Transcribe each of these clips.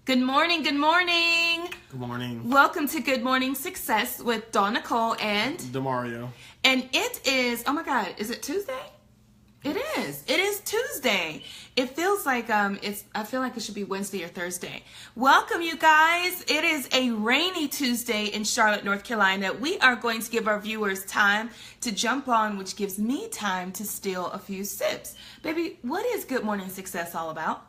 Good morning, good morning. Good morning. Welcome to Good Morning Success with Dawn Nicole and Demario. And it is, oh my God, is it Tuesday? It is. It is Tuesday. It feels like I feel like it should be Wednesday or Thursday. Welcome, you guys. It is a rainy Tuesday in Charlotte, North Carolina. We are going to give our viewers time to jump on, which gives me time to steal a few sips. Baby, what is Good Morning Success all about?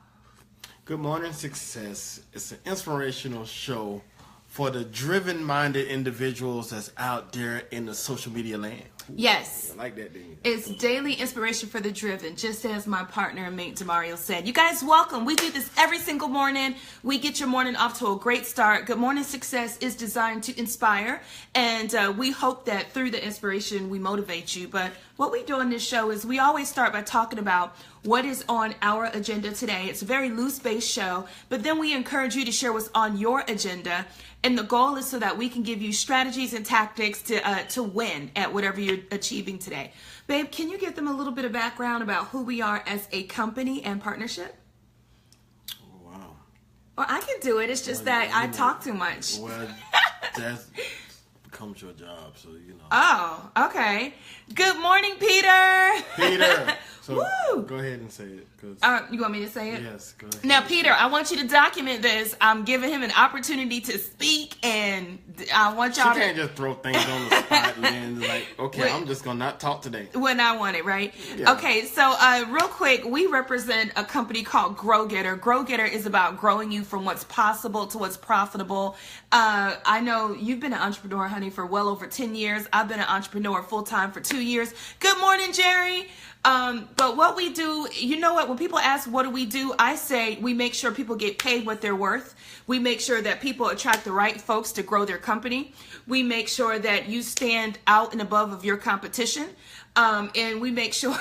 Good Morning Success. It's an inspirational show for the driven-minded individuals that's out there in the social media land. Yes. I like that, didn't you? It's daily inspiration for the driven, just as my partner and mate Demario said. You guys, welcome. We do this every single morning. We get your morning off to a great start. Good Morning Success is designed to inspire, and we hope that through the inspiration we motivate you. But what we do on this show is we always start by talking about what is on our agenda today. It's a very loose-based show, but then we encourage you to share what's on your agenda. And the goal is so that we can give you strategies and tactics to win at whatever you're achieving today. Babe, can you give them a little bit of background about who we are as a company and partnership? Oh, wow. Well, I can do it. It's just that I talk too much. Well, that becomes your job, so you know. Oh, okay. Good morning, Peter. Peter. So Woo! Go ahead and say it. You want me to say it? Yes, go ahead. Now, Peter, I want you to document this. I'm giving him an opportunity to speak, and I want y'all She can't just throw things on the spot and then like, okay, I'm just going to not talk today. When I want it, right? Yeah. Okay, so real quick, we represent a company called Grow Getter. Grow Getter is about growing you from what's possible to what's profitable. I know you've been an entrepreneur, honey, for well over 10 years. I've been an entrepreneur full-time for 2 years. Good morning, Jerry. But what we do, you know what, when people ask what do we do, I say we make sure people get paid what they're worth. We make sure that people attract the right folks to grow their company. We make sure that you stand out and above of your competition. And we make sure,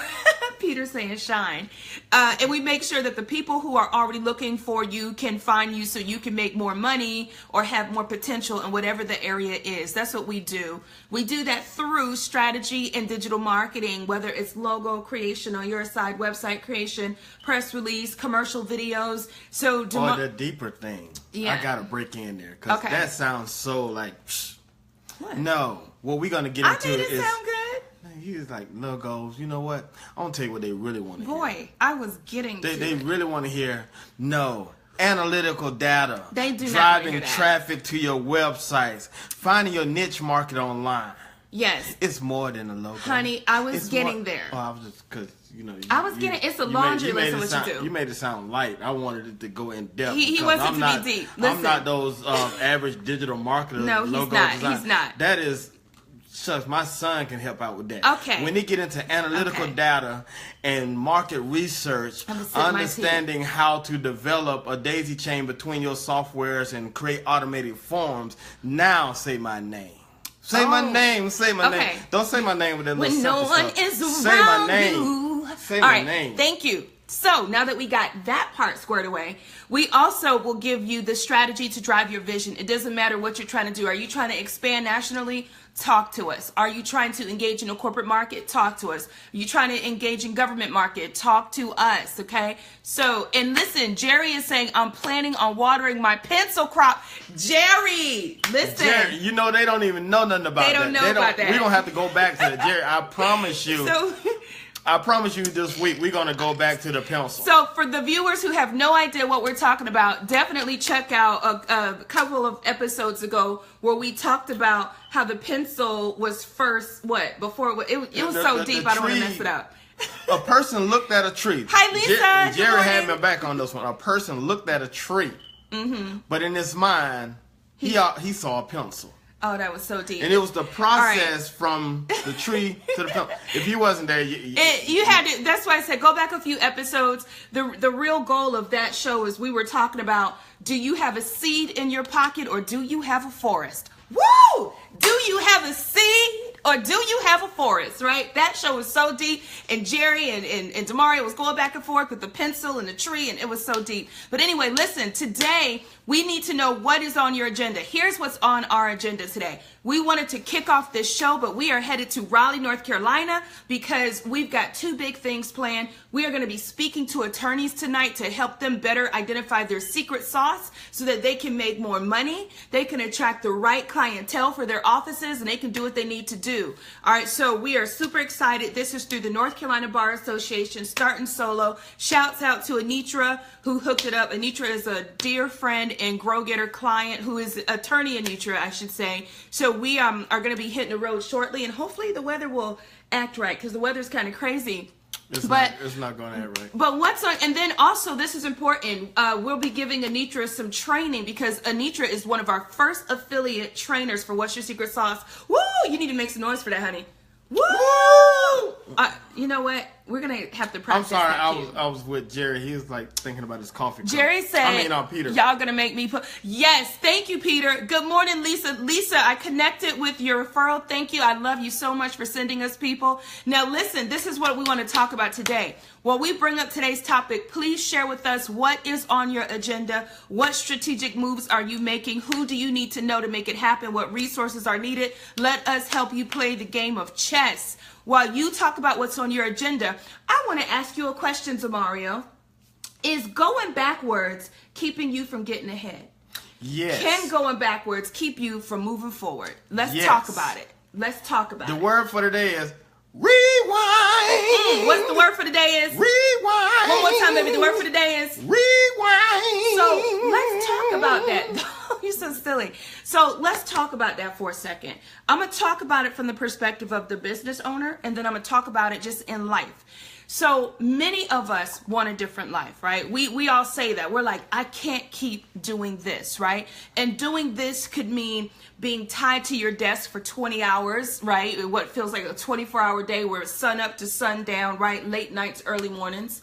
Peter's saying shine, and we make sure that the people who are already looking for you can find you so you can make more money or have more potential in whatever the area is. That's what we do. We do that through strategy and digital marketing, whether it's logo creation on your side, website creation, press release, commercial videos. So Or the deeper thing. Yeah. I got to break in there because Okay. that sounds so like, What? no. What we're going to get I into made it is... sound good. He was like, logos, you know what? I'm going to tell you what they really want to hear. Boy, I was getting to They it. really want to hear, no, analytical data. They do not driving wanna hear that. traffic to your websites. Finding your niche market online. Yes. It's more than a logo. Honey, I was It's getting more- there. Oh, I was just, because, you know. I was getting, it's a laundry list of what you do. You made it sound light. I wanted it to go in depth. He because wants it I'm to not, be deep. I'm Listen. not those average digital marketers. No, he's logo not. design. He's not. That is... Shucks, my son can help out with that. Okay. When they get into analytical Okay. data and market research, I'm gonna sip my tea. understanding how to develop a daisy chain between your softwares and create automated forms, now say my name. Say my name. Say my Okay. name. Don't say my name with that little When no simple one stuff. is around Say my name. you. Say All my right, name. thank you. So now that we got that part squared away, we also will give you the strategy to drive your vision. It doesn't matter what you're trying to do. Are you trying to expand nationally? Talk to us. Are you trying to engage in a corporate market? Talk to us. Are you trying to engage in government market? Talk to us, okay? So, and listen, Jerry is saying, I'm planning on watering my pencil crop. Jerry, listen. Jerry, you know they don't even know nothing about that. They don't know about that. We don't have to go back to that. Jerry, I promise you. So... I promise you this week we're going to go back to the pencil. So for the viewers who have no idea what we're talking about, definitely check out a couple of episodes ago where we talked about how the pencil was first, before it was so deep I don't want to mess it up. A person looked at a tree. Hi, Lisa. Good Jerry had morning. me back on this one. A person looked at a tree, but in his mind, he saw a pencil. Oh, that was so deep. And it was the process from the tree to the pencil. If he wasn't there, you had to. That's why I said go back a few episodes. The real goal of that show is we were talking about: do you have a seed in your pocket or do you have a forest? Woo! Do you have a seed Or do you have a forest, right? That show was so deep. And Jerry and Demario was going back and forth with the pencil and the tree, and it was so deep. But anyway, listen, today we need to know what is on your agenda. Here's what's on our agenda today. We wanted to kick off this show, but we are headed to Raleigh, North Carolina, because we've got two big things planned. We are going to be speaking to attorneys tonight to help them better identify their secret sauce so that they can make more money, they can attract the right clientele for their offices, and they can do what they need to do. All right, so we are super excited. This is through the North Carolina Bar Association, starting solo. Shouts out to Anitra, who hooked it up. Anitra is a dear friend and Grow Getter client, who is attorney Anitra, I should say. So we are going to be hitting the road shortly, and hopefully the weather will act right, because the weather's kind of crazy. It's not going to act right. But what's on, and then also this is important. We'll be giving Anitra some training, because Anitra is one of our first affiliate trainers for What's Your Secret Sauce. Woo! You need to make some noise for that, honey. Woo! You know what? We're gonna have to practice. I'm sorry, that I was with Jerry. He was like thinking about his coffee cup. Jerry said, Peter. Y'all gonna make me put. Yes, thank you, Peter. Good morning, Lisa. Lisa, I connected with your referral. Thank you. I love you so much for sending us people. Now listen, this is what we want to talk about today. While we bring up today's topic, please share with us what is on your agenda. What strategic moves are you making? Who do you need to know to make it happen? What resources are needed? Let us help you play the game of chess. While you talk about what's on your agenda, I want to ask you a question, Demario. Is going backwards keeping you from getting ahead? Yes. Can going backwards keep you from moving forward? Let's Yes. talk about it. Let's talk about it. The word for today is rewind. What's the word for today is? Rewind. One more time, baby. The word for today is? Rewind. So let's talk about that. You're so silly. So let's talk about that for a second. I'm going to talk about it from the perspective of the business owner, and then I'm going to talk about it just in life. So many of us want a different life, right? We all say that. We're like, I can't keep doing this, right? And doing this could mean being tied to your desk for 20 hours, right? What feels like a 24-hour day where it's sun up to sundown, right? Late nights, early mornings.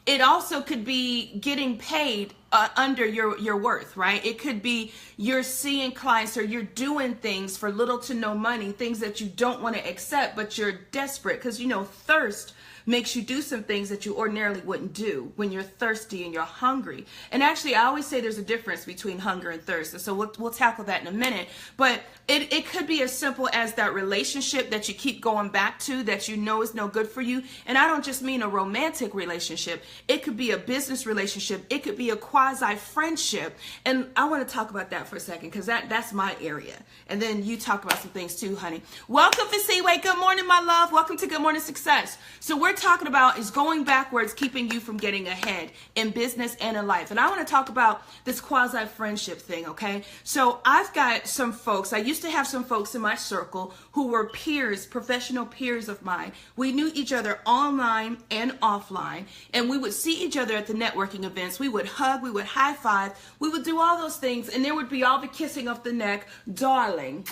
It also could be getting paid under your worth, right? It could be you're seeing clients or you're doing things for little to no money, things that you don't want to accept, but you're desperate because, thirst makes you do some things that you ordinarily wouldn't do when you're thirsty and you're hungry. And actually, I always say there's a difference between hunger and thirst. And so we'll tackle that in a minute. But it could be as simple as that relationship that you keep going back to that you know is no good for you. And I don't just mean a romantic relationship. It could be a business relationship. It could be a quasi-friendship. And I want to talk about that for a second because that's my area. And then you talk about some things too, honey. Welcome to Seaway. Good morning, my love. Welcome to Good Morning Success. So we're talking about is going backwards keeping you from getting ahead in business and in life. And I want to talk about this quasi-friendship thing, okay? So I've got some folks, I used to have some folks in my circle who were peers, professional peers of mine. We knew each other online and offline, and we would see each other at the networking events. We would hug, we would high five, we would do all those things, and there would be all the kissing of the neck, darling,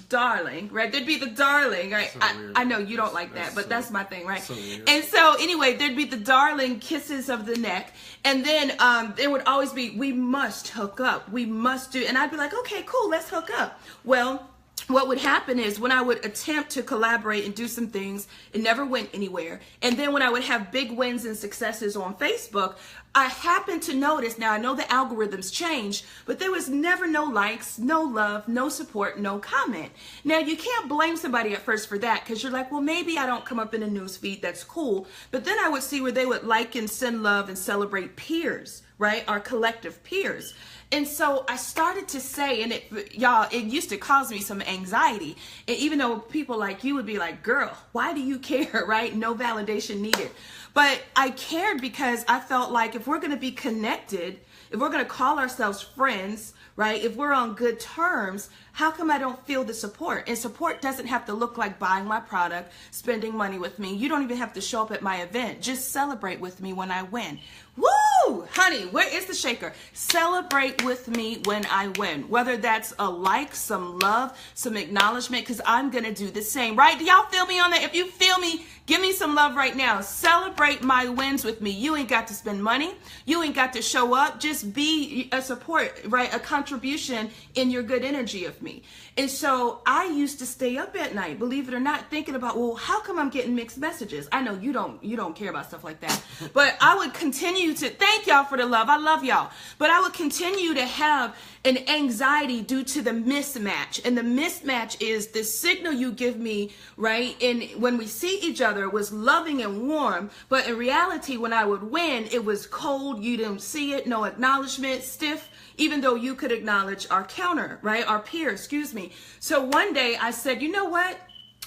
darling, right? There'd be the darling, right? So I know you don't like that, but so, that's my thing, right? So weird. And so anyway, there'd be the darling kisses of the neck. And then there would always be, we must hook up. We must do. And I'd be like, okay, cool, let's hook up. Well, what would happen is when I would attempt to collaborate and do some things, it never went anywhere. And then when I would have big wins and successes on Facebook, I happened to notice, now I know the algorithms change, but there was never no likes, no love, no support, no comment. Now you can't blame somebody at first for that because you're like, well, maybe I don't come up in a news feed, that's cool. But then I would see where they would like and send love and celebrate peers, right? Our collective peers. And so I started to say, and it used to cause me some anxiety. And even though people like you would be like, girl, why do you care, right? No validation needed. But I cared because I felt like if we're going to be connected, if we're going to call ourselves friends, right? If we're on good terms, how come I don't feel the support? And support doesn't have to look like buying my product, spending money with me. You don't even have to show up at my event. Just celebrate with me when I win. Woo! Honey, where is the shaker? Celebrate with me when I win. Whether that's a like, some love, some acknowledgement, because I'm going to do the same, right? Do y'all feel me on that? If you feel me, give me some love right now. Celebrate my wins with me. You ain't got to spend money. You ain't got to show up. Just be a support, right? A contribution in your good energy of me. And so I used to stay up at night, believe it or not, thinking about, well, how come I'm getting mixed messages? I know you don't care about stuff like that. But I would continue to thank y'all for the love. I love y'all. But I would continue to have an anxiety due to the mismatch. And the mismatch is the signal you give me, right? And when we see each other, it was loving and warm. But in reality, when I would win, it was cold. You didn't see it. No acknowledgement, stiff, even though you could acknowledge our counter, right? Our peer, excuse me. So one day I said, you know what?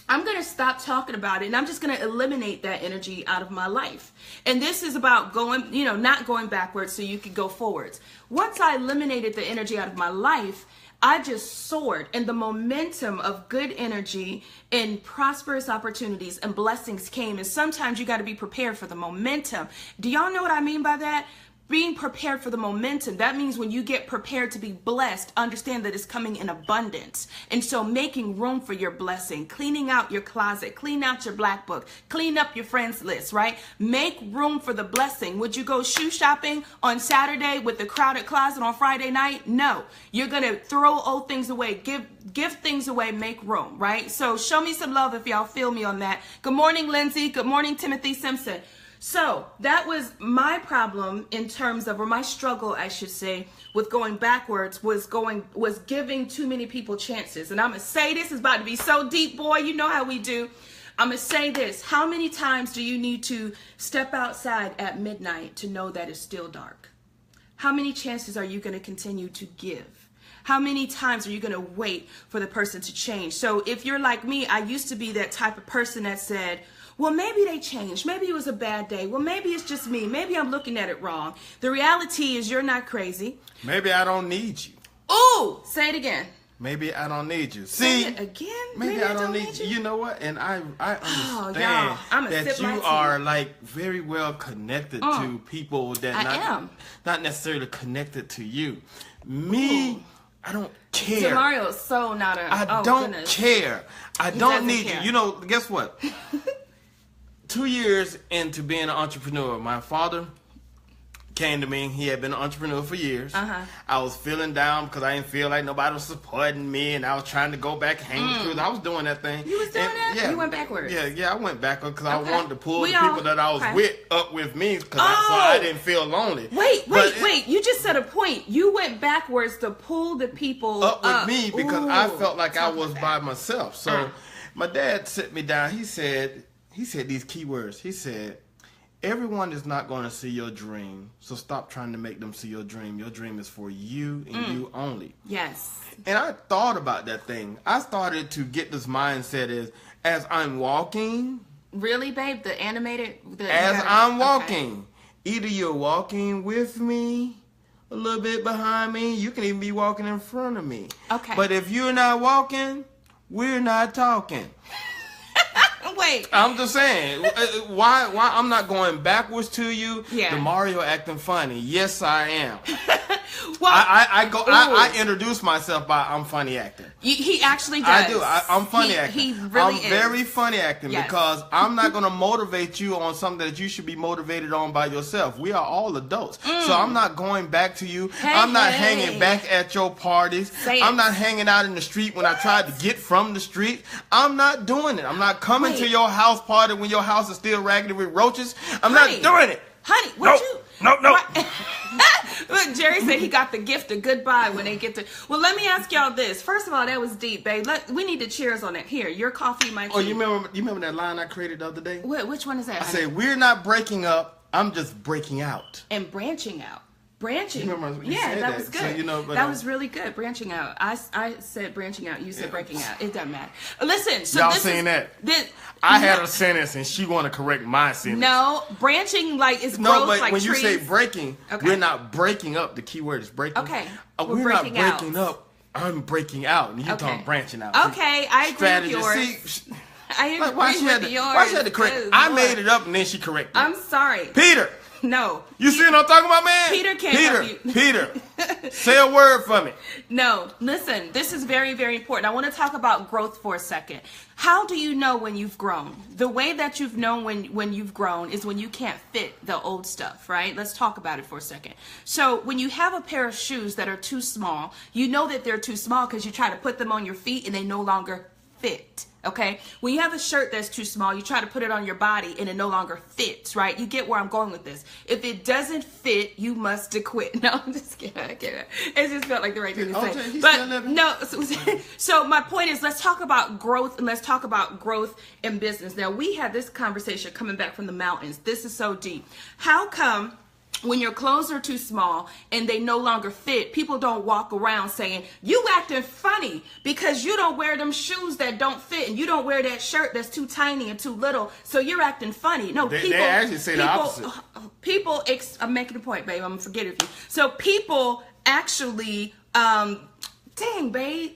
I'm going to stop talking about it, and I'm just going to eliminate that energy out of my life. And this is about going, not going backwards so you can go forwards. Once I eliminated the energy out of my life, I just soared, and the momentum of good energy and prosperous opportunities and blessings came. And sometimes you got to be prepared for the momentum. Do y'all know what I mean by that? Being prepared for the momentum. That means when you get prepared to be blessed, understand that it's coming in abundance. And so making room for your blessing, cleaning out your closet, clean out your black book, clean up your friends list, right? Make room for the blessing. Would you go shoe shopping on Saturday with the crowded closet on Friday night? No. You're going to throw old things away, give things away, make room, right? So show me some love if y'all feel me on that. Good morning, Lindsay. Good morning, Timothy Simpson. So that was my problem in terms of, or my struggle, I should say, with going backwards was giving too many people chances. And I'm going to say this is about to be so deep, boy. You know how we do. I'm going to say this. How many times do you need to step outside at midnight to know that it's still dark? How many chances are you going to continue to give? How many times are you going to wait for the person to change? So if you're like me, I used to be that type of person that said, well, maybe they changed. Maybe it was a bad day. Well, maybe it's just me. Maybe I'm looking at it wrong. The reality is you're not crazy. Maybe I don't need you. Ooh, say it again. Maybe I don't need you. Say it again? Maybe I don't need you. You know what? And I understand that you tea. are like very well connected to people that not necessarily connected to you. Me, I don't care. Demario is so not a. I don't care. I don't need you. You know, guess what? 2 years into being an entrepreneur, my father came to me. He had been an entrepreneur for years. I was feeling down because I didn't feel like nobody was supporting me, and I was trying to go back hang with crews. I was doing that thing. You was doing that? Yeah, you went backwards. Yeah, I went backwards because I wanted to pull the people that I was with up with me, so I didn't feel lonely. Wait! You just said a point. You went backwards to pull the people up with me because I felt like I was by myself. So my dad sit me down. He said these key words. He said, everyone is not going to see your dream, so stop trying to make them see your dream. Your dream is for you and you only. Yes. And I thought about that thing. I started to get this mindset as I'm walking. Really, babe? The animated? I'm walking. Either you're walking with me, a little bit behind me. You can even be walking in front of me. Okay. But if you're not walking, we're not talking. Wait. I'm just saying, why I'm not going backwards to you? Yeah. Demario acting funny. Yes, I am. Well, I introduce myself by I'm funny acting. He actually does. I do. I'm funny acting. He really is. I'm very funny acting because I'm not going to motivate you on something that you should be motivated on by yourself. We are all adults. So I'm not going back to you. I'm not hanging back at your parties. I'm not hanging out in the street when I tried to get from the street. I'm not doing it. I'm not coming to your house party when your house is still raggedy with roaches. I'm not doing it. Honey, No. Look, Jerry said he got the gift of goodbye when they get to. Well, let me ask y'all this. First of all, that was deep, babe. We need to cheers on it. Here, your coffee, my tea. Oh, you remember that line I created the other day? Which one is that? I said, we're not breaking up. I'm just breaking out. And branching out. Branching. You remember you said that was good. So, that was really good. Branching out. I said branching out. You said breaking out. It doesn't matter. Listen. So y'all saying that? I had a sentence and she want to correct my sentence. No, branching is growth. No, but like when trees. You say breaking, we're not breaking up. The key word is breaking. Okay. We're not breaking up. I'm breaking out. And you talking branching out. Okay, I agree with yours. I agree with yours. Why she had to correct? I made it up and then she corrected me. I'm sorry. Peter. No. You see what I'm talking about, man? Peter can't help you. Peter, say a word for me. No, listen, this is very, very important. I want to talk about growth for a second. How do you know when you've grown? The way that you've known when you've grown is when you can't fit the old stuff, right? Let's talk about it for a second. So when you have a pair of shoes that are too small, you know that they're too small because you try to put them on your feet and they no longer fit. Okay, when you have a shirt that's too small, you try to put it on your body and it no longer fits, right? You get where I'm going with this. If it doesn't fit, you must quit. No, I'm just kidding. I can't. It just felt like the right thing to say. But no, so my point is, let's talk about growth and let's talk about growth in business. Now, we had this conversation coming back from the mountains. This is so deep. How come when your clothes are too small and they no longer fit, people don't walk around saying, you acting funny because you don't wear them shoes that don't fit and you don't wear that shirt that's too tiny and too little, so you're acting funny. No, they actually say the opposite. I'm making a point, babe. I'm going to forget it. So people actually, dang, babe.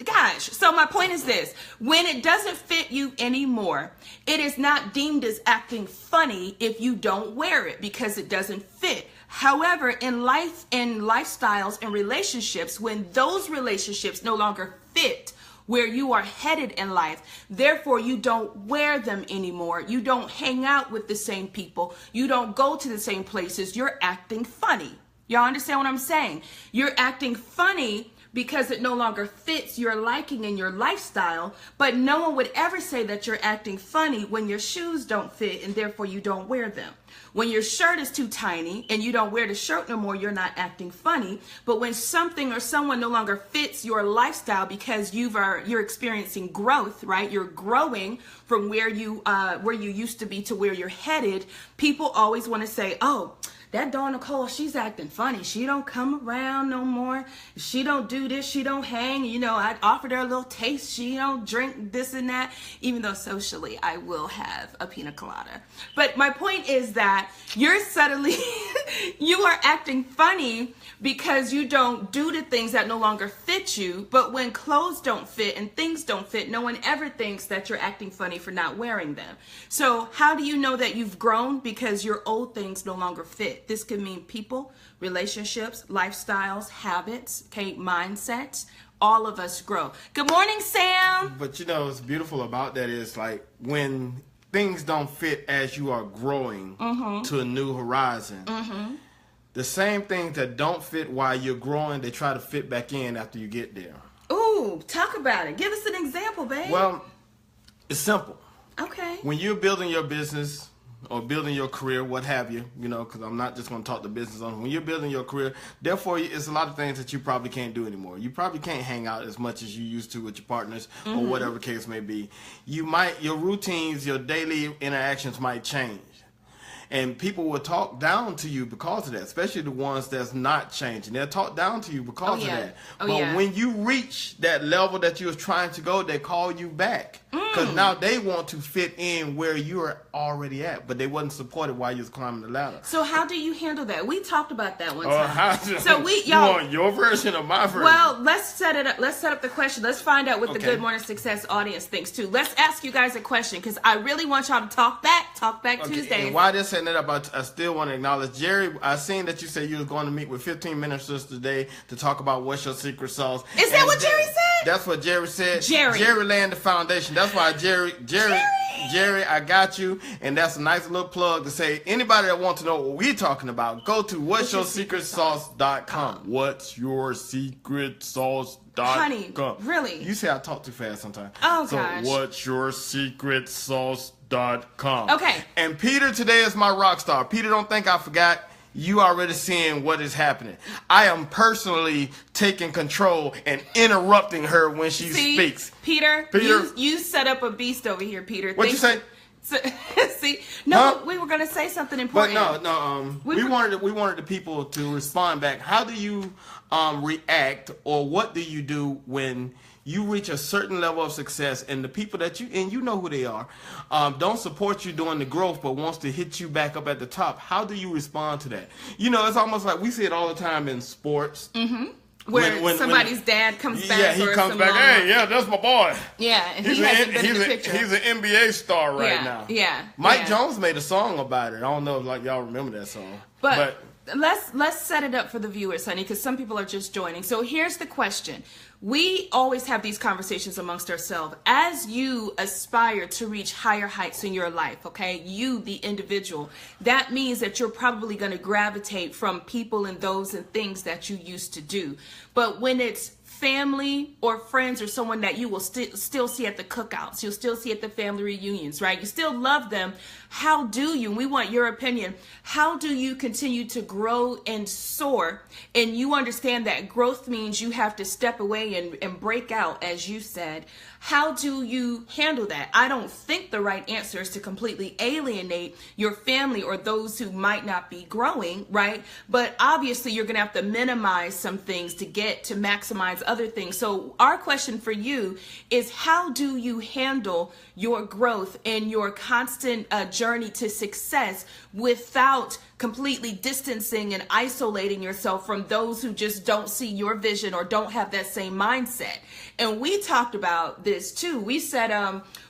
Gosh, so my point is this: when it doesn't fit you anymore, it is not deemed as acting funny if you don't wear it because it doesn't fit. However, in life, in lifestyles and relationships, when those relationships no longer fit where you are headed in life, therefore you don't wear them anymore. You don't hang out with the same people. You don't go to the same places. You're acting funny. Y'all understand what I'm saying? You're acting funny because it no longer fits your liking and your lifestyle, but no one would ever say that you're acting funny when your shoes don't fit and therefore you don't wear them. When your shirt is too tiny and you don't wear the shirt no more, you're not acting funny. But when something or someone no longer fits your lifestyle because you're experiencing growth, right? You're growing from where you used to be to where you're headed. People always want to say, oh, that Dawn Nicole, she's acting funny. She don't come around no more. She don't do this. She don't hang. You know, I offered her a little taste. She don't drink this and that. Even though socially, I will have a pina colada. But my point is that you're suddenly, you are acting funny because you don't do the things that no longer fit you. But when clothes don't fit and things don't fit, no one ever thinks that you're acting funny for not wearing them. So how do you know that you've grown? Because your old things no longer fit. This could mean people, relationships, lifestyles, habits, okay, mindsets. All of us grow. Good morning, Sam. But you know, what's beautiful about that is like when things don't fit as you are growing to a new horizon. The same things that don't fit while you're growing, they try to fit back in after you get there. Ooh, talk about it. Give us an example, babe. Well, it's simple. Okay. When you're building your business or building your career, what have you, you know, because I'm not just going to talk the business on. When you're building your career, therefore, it's a lot of things that you probably can't do anymore. You probably can't hang out as much as you used to with your partners or whatever the case may be. Your routines, your daily interactions might change. And people will talk down to you because of that, especially the ones that's not changing. They'll talk down to you because of that. But when you reach that level that you was trying to go, they call you back. Because now they want to fit in where you're already at, but they wasn't supported while you was climbing the ladder. So how do you handle that? We talked about that one time. So you want your version or my version? Well, let's set it up. Let's set up the question. Let's find out what the Good Morning Success audience thinks too. Let's ask you guys a question because I really want y'all to talk back Tuesdays. And while they're setting it up, I still want to acknowledge Jerry. I seen that you said you was going to meet with 15 ministers today to talk about what's your secret sauce. Is that what Jerry said? That's what Jerry said. Jerry laying the foundation. That's why Jerry, I got you. And that's a nice little plug to say anybody that wants to know what we're talking about, go to what'syourSecretSauce.com. What'syourSecretSauce.com. Honey, really? You say I talk too fast sometimes. Oh, so gosh. what'syourSecretSauce.com. Okay. And Peter today is my rock star. Peter, don't think I forgot. You already seeing what is happening. I am personally taking control and interrupting her when she speaks. Peter, you set up a beast over here, Peter. What'd you say? We were going to say something important. But no. We wanted the people to respond back. How do you react, or what do you do when you reach a certain level of success and the people that you know who they are, don't support you during the growth but wants to hit you back up at the top? How do you respond to that? You know, it's almost like we see it all the time in sports. Where when somebody's dad comes back. Yeah, he comes back. Hey, yeah, that's my boy. Yeah, and he hasn't been in the picture. He's an NBA star right now. Yeah. Mike Jones made a song about it. I don't know if y'all remember that song. But let's set it up for the viewers, honey, because some people are just joining. So here's the question. We always have these conversations amongst ourselves. As you aspire to reach higher heights in your life, okay, you, the individual, that means that you're probably going to gravitate from people and those and things that you used to do. But when it's family or friends or someone that you will still see at the cookouts, you'll still see at the family reunions, right? You still love them. How do you, and we want your opinion, how do you continue to grow and soar? And you understand that growth means you have to step away and break out, as you said. How do you handle that? I don't think the right answer is to completely alienate your family or those who might not be growing, right? But obviously you're going to have to minimize some things to get to maximize other things. So our question for you is, how do you handle your growth and your constant journey to success without completely distancing and isolating yourself from those who just don't see your vision or don't have that same mindset? And we talked about this too. We said,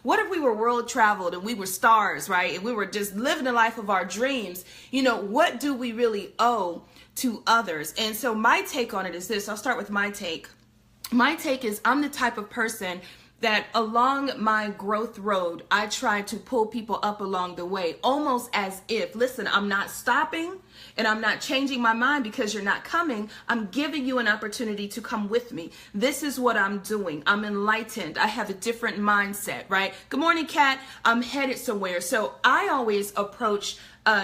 what if we were world traveled and we were stars, right? And we were just living the life of our dreams. You know, what do we really owe to others? And so my take on it is this. I'll start with my take. My take is, I'm the type of person that along my growth road, I try to pull people up along the way, almost as if, listen, I'm not stopping and I'm not changing my mind because you're not coming. I'm giving you an opportunity to come with me. This is what I'm doing. I'm enlightened. I have a different mindset, right? Good morning, Kat. I'm headed somewhere. So I always approach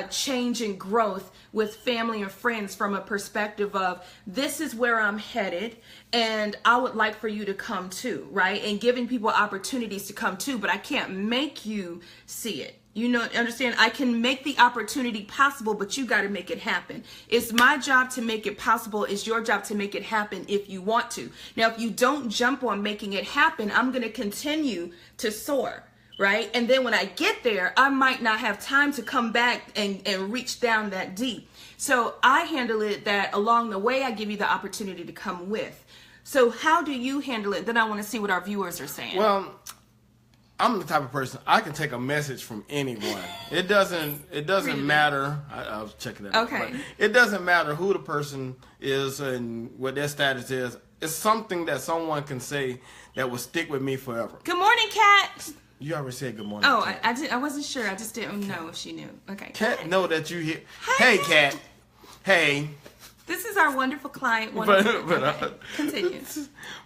change and growth with family and friends from a perspective of, this is where I'm headed and I would like for you to come too, right? And giving people opportunities to come too, but I can't make you see it. You know, understand? I can make the opportunity possible, but you got to make it happen. It's my job to make it possible. It's your job to make it happen if you want to. Now, if you don't jump on making it happen, I'm going to continue to soar. Right? And then when I get there, I might not have time to come back and reach down that deep. So I handle it that along the way, I give you the opportunity to come with. So how do you handle it? Then I want to see what our viewers are saying. Well, I'm the type of person, I can take a message from anyone. It doesn't really matter. I was checking that out. Okay. It doesn't matter who the person is and what their status is. It's something that someone can say that will stick with me forever. Good morning, Kat. You already said good morning. Oh, I wasn't sure. I just didn't know if she knew. Okay. Kat, know that you here. Hey, Kat. Hey. This is our wonderful client. Continue.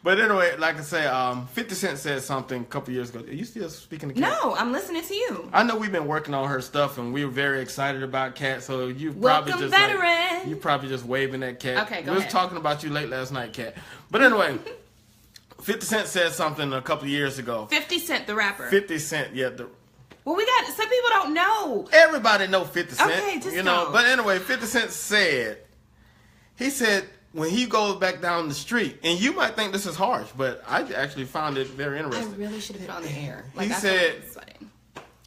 But anyway, like I say, 50 Cent said something a couple years ago. Are you still speaking to Kat? No, I'm listening to you. I know we've been working on her stuff, and we were very excited about Kat. So you probably just veteran. You probably just waving at Kat. Okay, go ahead. We was talking about you late last night, Kat. But anyway. 50 Cent said something a couple years ago. 50 Cent, the rapper. 50 Cent, yeah. Well, some people don't know. Everybody know 50 Cent. Okay, just you know. But anyway, 50 Cent said, when he goes back down the street, and you might think this is harsh, but I actually found it very interesting. I really should have put on the air. He said,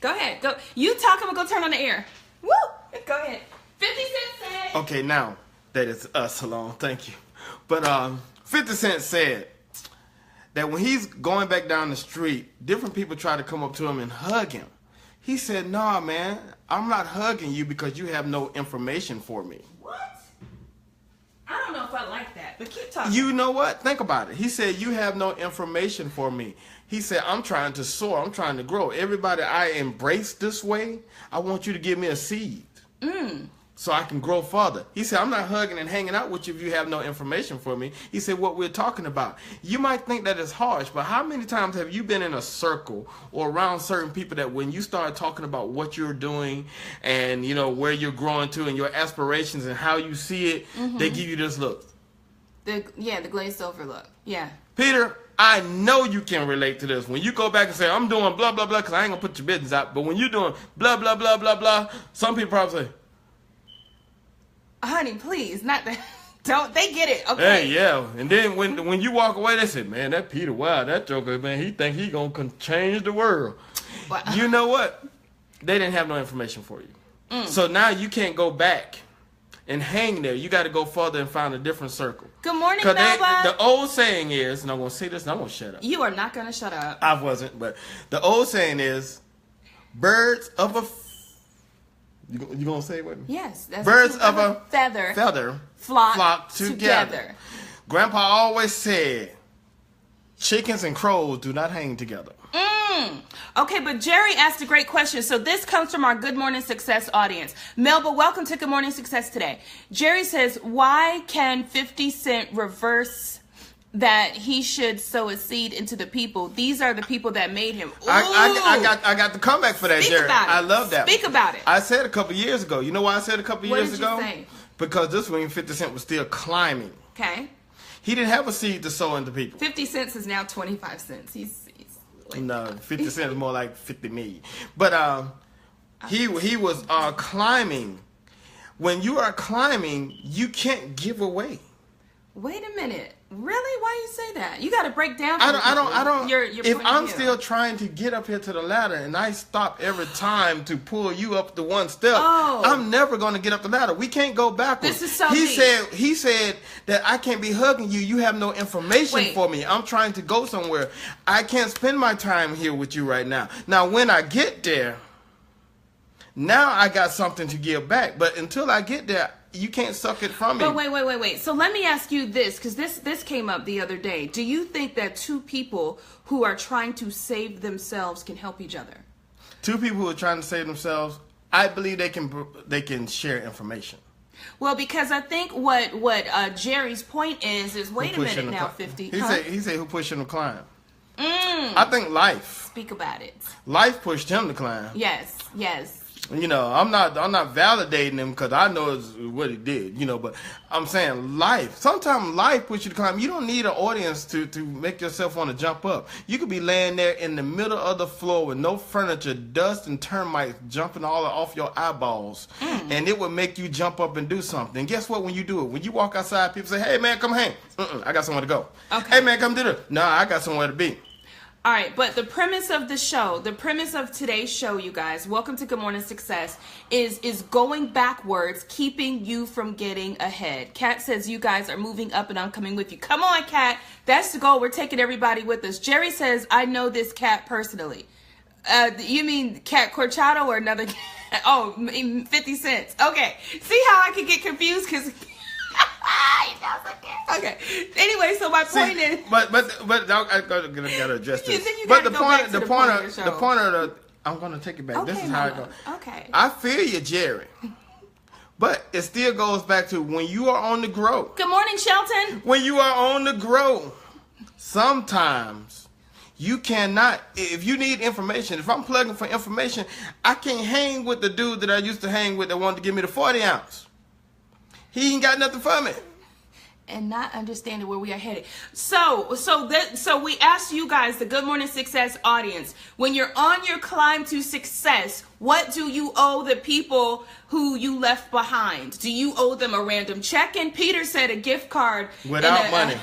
go ahead. Go. You talk, I'm going to go turn on the air. Woo! Go ahead. 50 Cent said. Okay, now that it's us alone. Thank you. But 50 Cent said that when he's going back down the street, different people try to come up to him and hug him. He said, nah, man, I'm not hugging you because you have no information for me. What? I don't know if I like that, but keep talking. You know what? Think about it. He said, you have no information for me. He said, I'm trying to soar. I'm trying to grow. Everybody I embrace this way, I want you to give me a seed. So I can grow further. He said, I'm not hugging and hanging out with you if you have no information for me. He said, what we're talking about. You might think that it's harsh, but how many times have you been in a circle or around certain people that when you start talking about what you're doing and, you know, where you're growing to and your aspirations and how you see it, they give you this look. The glazed over look. Yeah. Peter, I know you can relate to this. When you go back and say, I'm doing blah, blah, blah, because I ain't going to put your business out. But when you're doing blah, blah, blah, blah, blah, some people probably say, honey, please, not that. Don't they get it? Okay. Hey, yeah. And then when you walk away, they say, man, that Peter, wow, that joker, man, he think he gonna change the world. Wow. You know what? They didn't have no information for you. So now you can't go back and hang there. You got to go further and find a different circle. Good morning, Melba. The old saying is, and I'm going to say this and I'm going to shut up. You are not going to shut up. I wasn't, but the old saying is, birds of a... You going to say it with me? Yes. That's birds of a feather flock together. Grandpa always said, chickens and crows do not hang together. Okay, but Jerry asked a great question. So this comes from our Good Morning Success audience. Melba, welcome to Good Morning Success today. Jerry says, why can 50 Cent reverse that he should sow a seed into the people? These are the people that made him. I got the comeback for that, Jerry. I love that. Speak about it. I said a couple years ago. You know why I said a couple years ago? What did you say? Because this when 50 Cent was still climbing. Okay. He didn't have a seed to sow into people. 50 cents is now 25 cents. He's no, 50 cents is more like 50 million. But he was climbing. When you are climbing, you can't give away. Wait a minute. Really? Why you say that? You got to break down. I don't. Your if I'm still trying to get up here to the ladder and I stop every time to pull you up the one step, I'm never going to get up the ladder. We can't go backwards. This is so He said that I can't be hugging you. You have no information for me. I'm trying to go somewhere. I can't spend my time here with you right now. Now, when I get there, now I got something to give back. But until I get there, you can't suck it from me. But wait. So let me ask you this, because this came up the other day. Do you think that two people who are trying to save themselves can help each other? Two people who are trying to save themselves, I believe they can share information. Well, because I think what Jerry's point is wait a minute now, 50. He said who pushed him to climb. I think life. Speak about it. Life pushed him to climb. Yes. You know, I'm not validating him because I know it's what he did, you know, but I'm saying life. Sometimes life puts you to climb. You don't need an audience to make yourself want to jump up. You could be laying there in the middle of the floor with no furniture, dust and termites jumping all off your eyeballs, and it would make you jump up and do something. And guess what? When you do it, when you walk outside, people say, hey, man, come hang. I got somewhere to go. Okay. Hey, man, come do this. No, I got somewhere to be. All right, but the premise of the show, the premise of today's show, you guys, welcome to Good Morning Success, is going backwards, keeping you from getting ahead. Kat says you guys are moving up and I'm coming with you. Come on, Kat. That's the goal. We're taking everybody with us. Jerry says, I know this Kat personally. You mean Kat Corchado or another? Oh, 50 cents. Okay. See how I could get confused because... Okay. Anyway, so my point is, but I gotta address this. But the point, I'm gonna take it back. Okay, this is how it goes. Okay. I feel you, Jerry. But it still goes back to when you are on the grow. Good morning, Shelton. When you are on the grow, sometimes you cannot. If you need information, if I'm plugging for information, I can't hang with the dude that I used to hang with that wanted to give me the 40 ounce. He ain't got nothing for me. And not understanding where we are headed. So we asked you guys, the Good Morning Success audience, when you're on your climb to success, what do you owe the people who you left behind? Do you owe them a random check? And Peter said a gift card without money.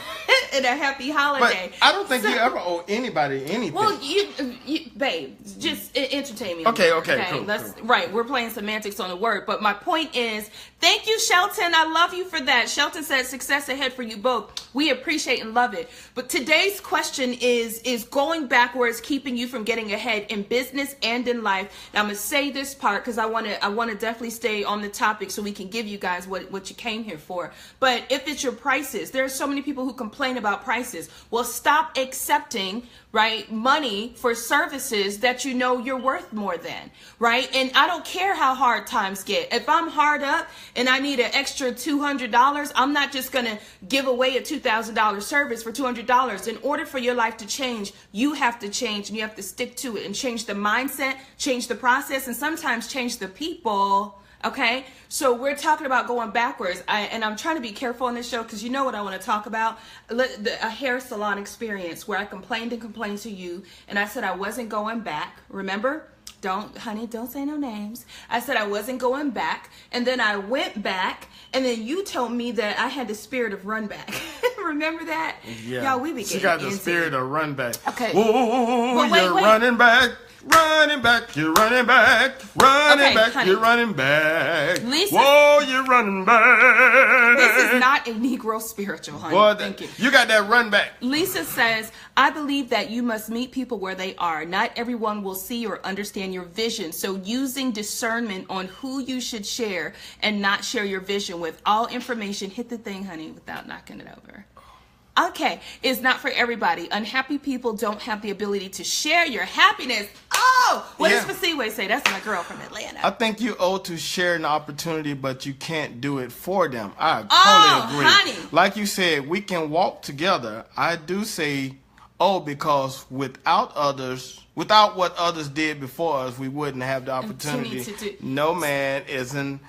And a happy holiday. But I don't think you ever owe anybody anything. Well, you babe, just entertain me. Okay, cool. Right, we're playing semantics on the word. But my point is, thank you, Shelton. I love you for that. Shelton said success ahead for you both. We appreciate and love it. But today's question is going backwards keeping you from getting ahead in business and in life? Now I'm gonna say this part because I want to definitely stay on the topic so we can give you guys what you came here for. But if it's your prices, there are so many people who complain about prices. Well, stop accepting money for services that you know you're worth more than, right? And I don't care how hard times get. If I'm hard up and I need an extra $200, I'm not just gonna give away a $2,000 service for $200. In order for your life to change, you have to change and you have to stick to it and change the mindset, change the process, and sometimes change the people. Okay, so we're talking about going backwards, and I'm trying to be careful on this show because you know what I want to talk about, a hair salon experience where I complained to you, and I said I wasn't going back. Remember? Don't say no names. I said I wasn't going back, and then I went back, and then you told me that I had the spirit of run back. Remember that? Yeah. Y'all, we be getting She got the spirit of run back. Okay. Whoa, you're running back. Running back, you're running back. Running back, honey. you're running back. Lisa, whoa, you're running back. This is not a Negro spiritual, honey. Boy, thank you. You got that run back. Lisa says, I believe that you must meet people where they are. Not everyone will see or understand your vision. So using discernment on who you should share and not share your vision with. All information, hit the thing, honey, without knocking it over. Okay, it's not for everybody. Unhappy people don't have the ability to share your happiness. Oh, what does Fasiwe say? That's my girl from Atlanta. I think you owe to share an opportunity, but you can't do it for them. I totally agree. Honey. Like you said, we can walk together. I do say, because without what others did before us, we wouldn't have the opportunity. No man is an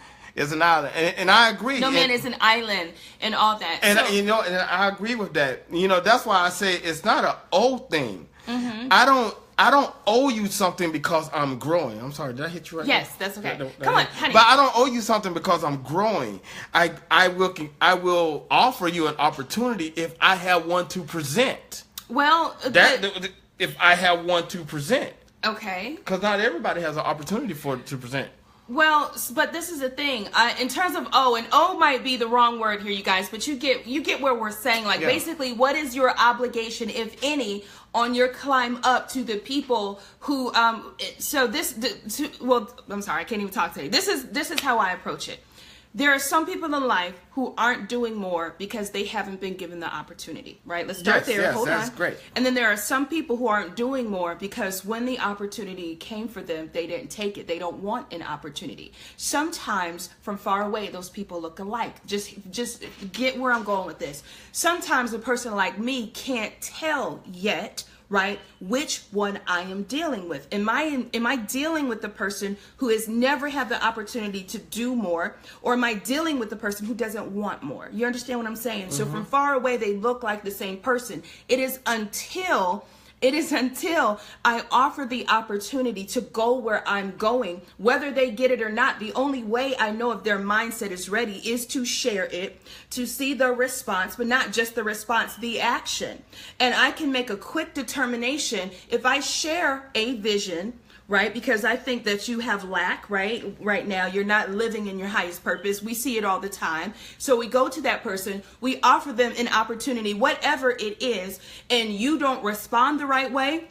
island, and I agree. No man is an island, and all that. And and I agree with that. That's why I say it's not an old thing. Mm-hmm. I don't owe you something because I'm growing. I'm sorry, did I hit you right? Yes, that's okay. Come on, honey. But I don't owe you something because I'm growing. I will offer you an opportunity if I have one to present. Well, if I have one to present. Okay. Because not everybody has an opportunity to present. Well, but this is the thing. In terms of and O might be the wrong word here, you guys, but you get where we're saying. Like, basically, what is your obligation, if any, on your climb up to the people who? I'm sorry, I can't even talk today. This is how I approach it. There are some people in life who aren't doing more because they haven't been given the opportunity, right? Let's start there. Hold on. That's great. And then there are some people who aren't doing more because when the opportunity came for them, they didn't take it. They don't want an opportunity. Sometimes from far away, those people look alike. Just get where I'm going with this. Sometimes a person like me can't tell yet, right, which one I am dealing with. Am I dealing with the person who has never had the opportunity to do more, or am I dealing with the person who doesn't want more? You understand what I'm saying? Mm-hmm. So from far away, they look like the same person. It is until I offer the opportunity to go where I'm going, whether they get it or not. The only way I know if their mindset is ready is to share it, to see the response, but not just the response, the action. And I can make a quick determination if I share a vision, right? Because I think that you have lack, right? Right now, you're not living in your highest purpose. We see it all the time. So we go to that person, we offer them an opportunity, whatever it is, and you don't respond the right way.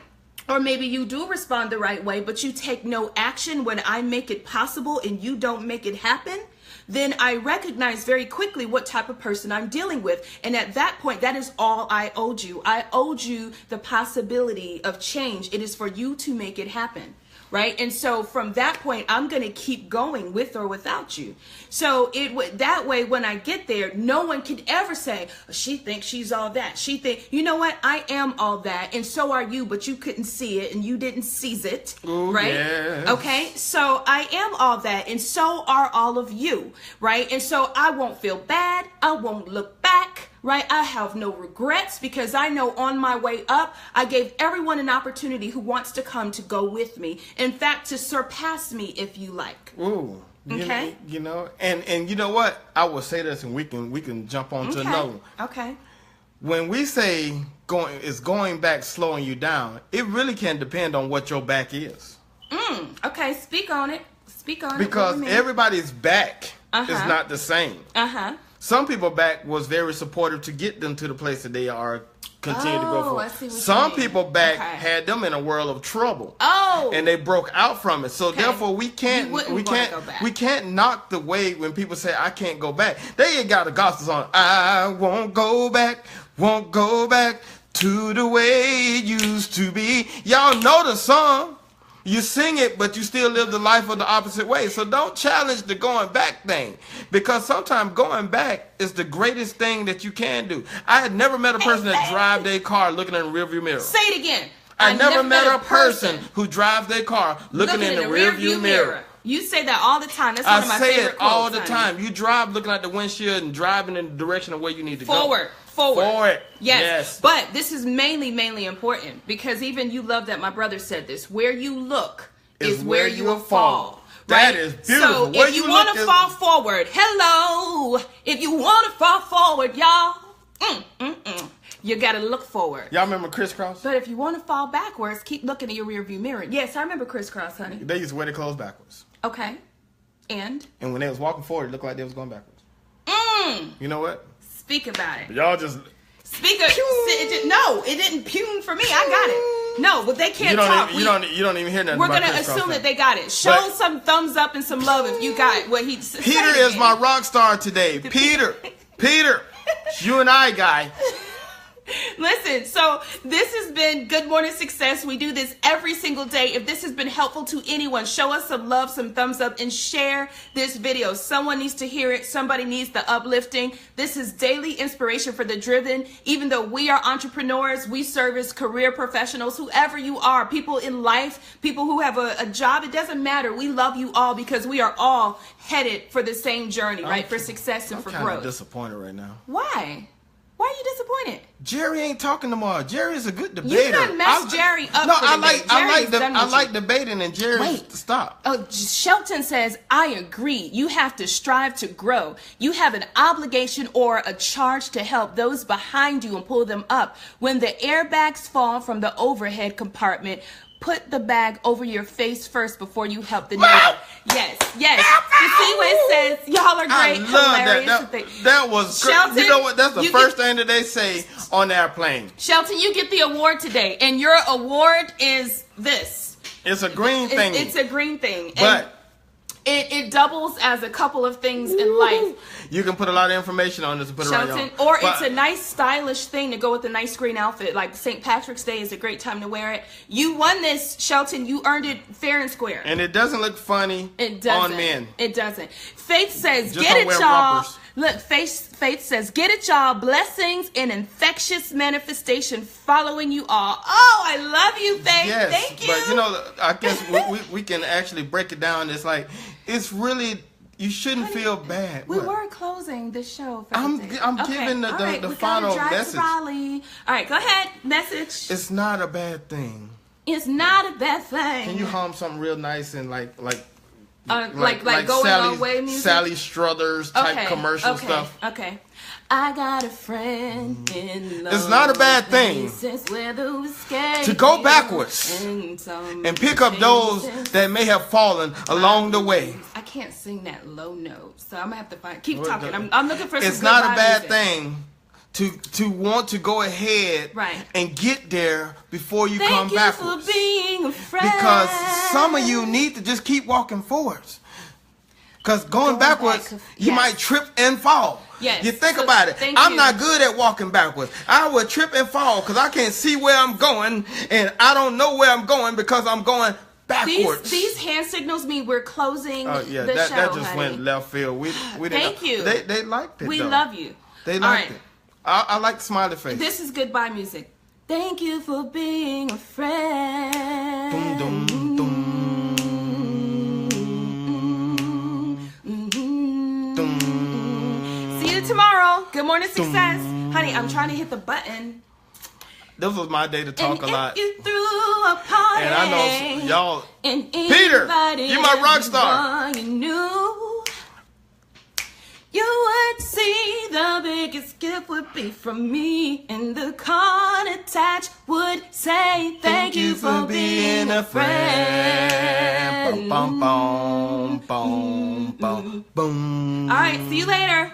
Or maybe you do respond the right way, but you take no action when I make it possible and you don't make it happen. Then I recognize very quickly what type of person I'm dealing with. And at that point, that is all I owed you. I owed you the possibility of change. It is for you to make it happen. Right? And so from that point, I'm going to keep going with or without you. So that way, when I get there, no one can ever say, oh, she thinks she's all that. You know what? I am all that. And so are you, but you couldn't see it and you didn't seize it. Ooh, right? Yes. Okay. So I am all that. And so are all of you. Right? And so I won't feel bad. I won't look back. Right? I have no regrets because I know on my way up, I gave everyone an opportunity who wants to come to go with me. In fact, to surpass me if you like. Ooh. Okay. And you know what? I will say this and we can jump on to another one. Okay. When we say going back slowing you down, it really can depend on what your back is. Okay, speak on it. Because everybody's back is not the same. Some people's back was very supportive to get them to the place that they are continue to go for. Some people back had them in a world of trouble. And they broke out from it. So therefore we can't knock the way when people say I can't go back. They ain't got the gospel song. I won't go back to the way it used to be. Y'all know the song. You sing it, but you still live the life of the opposite way. So don't challenge the going back thing. Because sometimes going back is the greatest thing that you can do. I had never met a person that drive their car looking in the rearview mirror. Say it again. I never met a person who drives their car looking in the rearview mirror. You say that all the time. That's one of my favorite quotes. I say it all the time. You drive looking at the windshield and driving in the direction of where you need to go. Forward. Yes. But this is mainly important because even you love that my brother said this. Where you look is where you will fall. That is beautiful. So if you want to fall forward, hello. If you want to fall forward, y'all. You got to look forward. Y'all remember crisscross? But if you want to fall backwards, keep looking in your rearview mirror. Yes, I remember crisscross, honey. They used to wear their clothes backwards. Okay. And when they was walking forward, it looked like they was going backwards. You know what? Speak about it. Y'all just... Speak of... No, it didn't pune for me. I got it. No, but they can't talk. You don't even hear nothing. We're going to assume that they got it. Show some thumbs up and some love if you got what he said. Peter is my rock star today. Peter, you and I, guy. Listen, so this has been Good Morning Success. We do this every single day. If this has been helpful to anyone, show us some love, some thumbs up, and share this video. Someone needs to hear it. Somebody needs the uplifting. This is daily inspiration for the driven. Even though we are entrepreneurs, we serve as career professionals, whoever you are, people in life, people who have a job, it doesn't matter. We love you all because we are all headed for the same journey, right? For success and for growth. I'm kind of disappointed right now. Why? Why are you disappointed? Jerry ain't talking tomorrow. Jerry is a good debater. You done messed Jerry up. No, I like debating, and Jerry stop. Oh, Shelton says, I agree. You have to strive to grow. You have an obligation or a charge to help those behind you and pull them up. When the airbags fall from the overhead compartment, put the bag over your face first before you help the neighbor. Yes. You see what it says? Y'all are great. I love that. That was great. Shelton, you know what? That's the first thing that they say on the airplane. Shelton, you get the award today, and your award is this. It's a green thing. It's a green thing. But it doubles as a couple of things in life. You can put a lot of information on this and put it around your or it's a nice stylish thing to go with a nice green outfit. Like St. Patrick's Day is a great time to wear it. You won this, Shelton. You earned it fair and square. And it doesn't look funny on men. It doesn't. Faith says, get it, y'all. Look, Faith says, get it, y'all. Blessings and infectious manifestation following you all. Oh, I love you, Faith. Yes, thank you. But you know, I guess we can actually break it down. It's like, it's really, you shouldn't feel bad. We were closing the show. I'm giving the final message. All right, go ahead. Message. It's not a bad thing. It's not a bad thing. Can you hum something real nice and like going on way music? Sally Struthers type commercial stuff. Okay. I got a friend in love. It's not a bad thing to go backwards and pick up those that may have fallen along the way. I can't sing that low note, so I'm gonna have to keep talking. I'm looking for some It's not a bad thing to want to go ahead and get there before you come backwards. Thank you for being a friend. Because some of you need to just keep walking forwards. Because going backwards, you might trip and fall. Yes. You think about it. I'm not good at walking backwards. I would trip and fall because I can't see where I'm going, and I don't know where I'm going because I'm going backwards. These hand signals mean we're closing the show, that just went left field. We Thank you. They liked it. We love you. They liked it. I like the smiley face. This is goodbye music. Thank you for being a friend. Dum, dum, dum. See you tomorrow. Good morning, success. Honey, I'm trying to hit the button. This was my day to talk a lot. You threw a party. And I know y'all. Peter, you my rock star. You would see the biggest gift would be from me, and the card attached would say thank you for being a friend. Boom, boom, boom, boom, boom. All right, see you later.